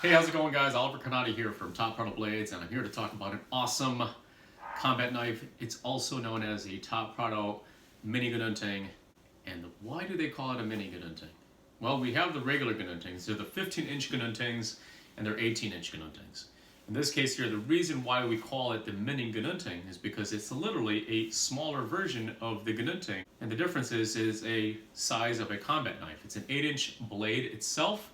Hey, how's it going, guys? Oliver Canati here from Top Prado Blades, and I'm here to talk about an awesome combat knife. It's also known as the Top Prado Mini-Ginunting. And why do they call it a Mini-Ginunting? Well, we have the regular Ginuntings. They're the 15-inch Ginuntings, and they're 18-inch Ginuntings. In this case here, the reason why we call it the Mini-Ginunting is because it's literally a smaller version of the Ginunting. And the difference is a size of a combat knife. It's an 8-inch blade itself,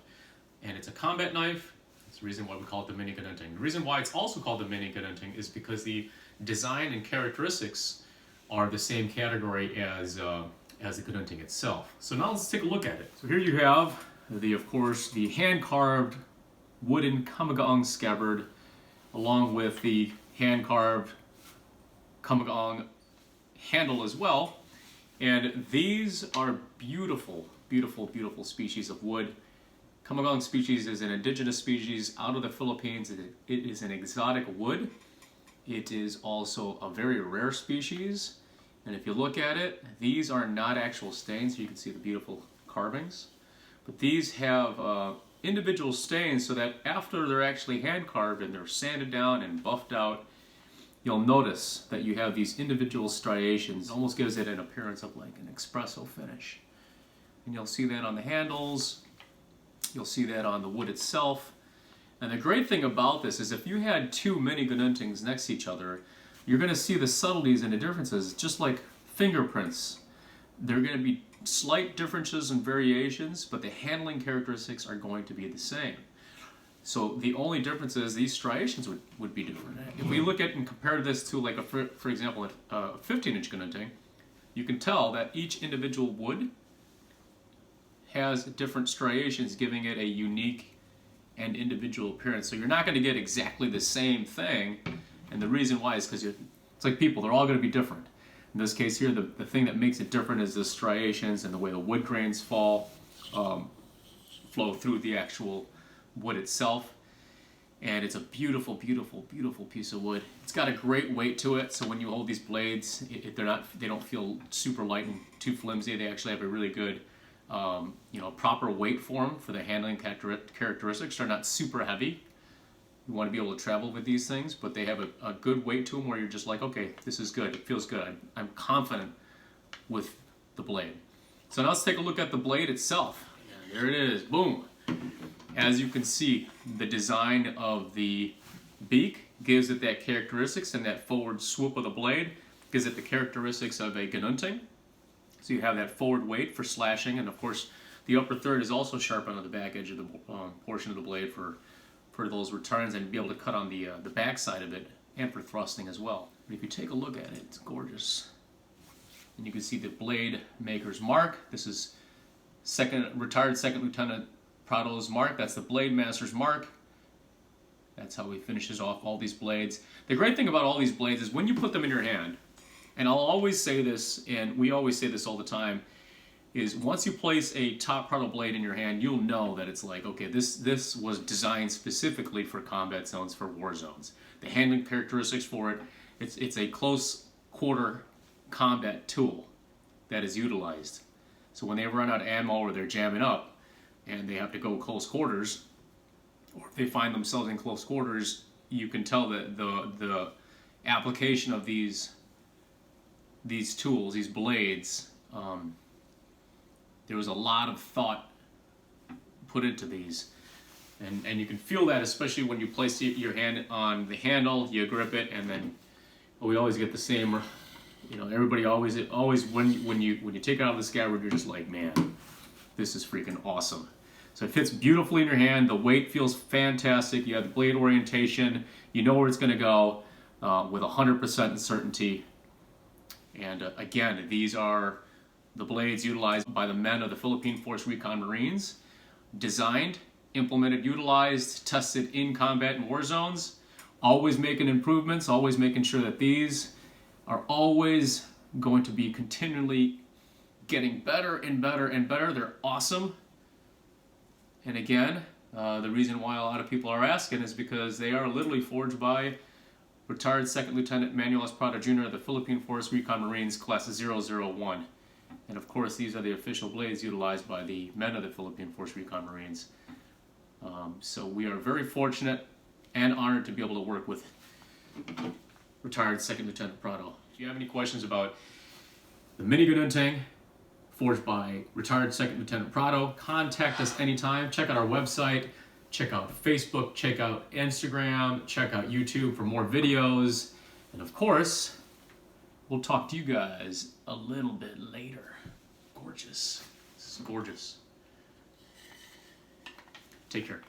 and it's a combat knife. That's the reason why we call it the Mini-Ginunting. The reason why it's also called the Mini-Ginunting is because the design and characteristics are the same category as the Ginunting itself. So now let's take a look at it. So here you have of course, the hand-carved wooden kamagong scabbard, along with the hand-carved kamagong handle as well. And these are beautiful, beautiful, beautiful species of wood. Kamagong species is an indigenous species out of the Philippines. It is an exotic wood. It is also a very rare species. And if you look at it, these are not actual stains. You can see the beautiful carvings. But these have individual stains so that after they're actually hand carved and they're sanded down and buffed out, you'll notice that you have these individual striations. It almost gives it an appearance of like an espresso finish. And you'll see that on the handles. You'll see that on the wood itself. And the great thing about this is if you had two Mini-Ginuntings next to each other, you're going to see the subtleties and the differences, just like fingerprints. There are going to be slight differences and variations, but the handling characteristics are going to be the same. So the only difference is these striations would be different. If we look at and compare this to, like, for example, a 15-inch Ginunting, you can tell that each individual wood has different striations, giving it a unique and individual appearance. So you're not going to get exactly the same thing, and the reason why is because it's like people, they're all going to be different. In this case here, the thing that makes it different is the striations and the way the wood grains flow through the actual wood itself. And it's a beautiful, beautiful, beautiful piece of wood. It's got a great weight to it, so when you hold these blades, they don't feel super light and too flimsy. They actually have a really good proper weight form for the handling characteristics. They're not super heavy. You want to be able to travel with these things, but they have a good weight to them where you're just like, okay, this is good. It feels good. I'm confident with the blade. So now let's take a look at the blade itself. Yeah, there it is. Boom. As you can see, the design of the beak gives it that characteristics, and that forward swoop of the blade gives it the characteristics of a Ginunting. So you have that forward weight for slashing, and of course the upper third is also sharpened on the back edge of the portion of the blade for those returns and be able to cut on the back side of it, and for thrusting as well. But if you take a look at it, it's gorgeous. And you can see the blade maker's mark. This is retired second lieutenant Prado's mark. That's the blade master's mark. That's how he finishes off all these blades. The great thing about all these blades is when you put them in your hand, and I'll always say this, and we always say this all the time, is once you place a Top Prado blade in your hand, you'll know that it's like, okay, this was designed specifically for combat zones, for war zones. The handling characteristics for it, it's a close quarter combat tool that is utilized. So when they run out of ammo or they're jamming up and they have to go close quarters, or if they find themselves in close quarters, you can tell that the application of these tools, these blades, there was a lot of thought put into these, and you can feel that, especially when you place your hand on the handle, you grip it, and then we always get the same. Everybody always when you take it out of the scabbard, you're just like, man, this is freaking awesome. So it fits beautifully in your hand. The weight feels fantastic. You have the blade orientation. You know where it's going to go with 100% certainty. And again, these are the blades utilized by the men of the Philippine Force Recon Marines, designed, implemented, utilized, tested in combat and war zones, always making improvements, always making sure that these are always going to be continually getting better and better and better. They're awesome. And again, the reason why a lot of people are asking is because they are literally forged by retired Second Lieutenant Manuel S. Prado Jr. of the Philippine Force Recon Marines, Class 001. And of course, these are the official blades utilized by the men of the Philippine Force Recon Marines. So we are very fortunate and honored to be able to work with retired Second Lieutenant Prado. If you have any questions about the Mini-Ginunting forged by retired Second Lieutenant Prado, contact us anytime. Check out our website, check out Facebook, check out Instagram, check out YouTube for more videos. And of course, we'll talk to you guys a little bit later. Gorgeous. This is gorgeous. Take care.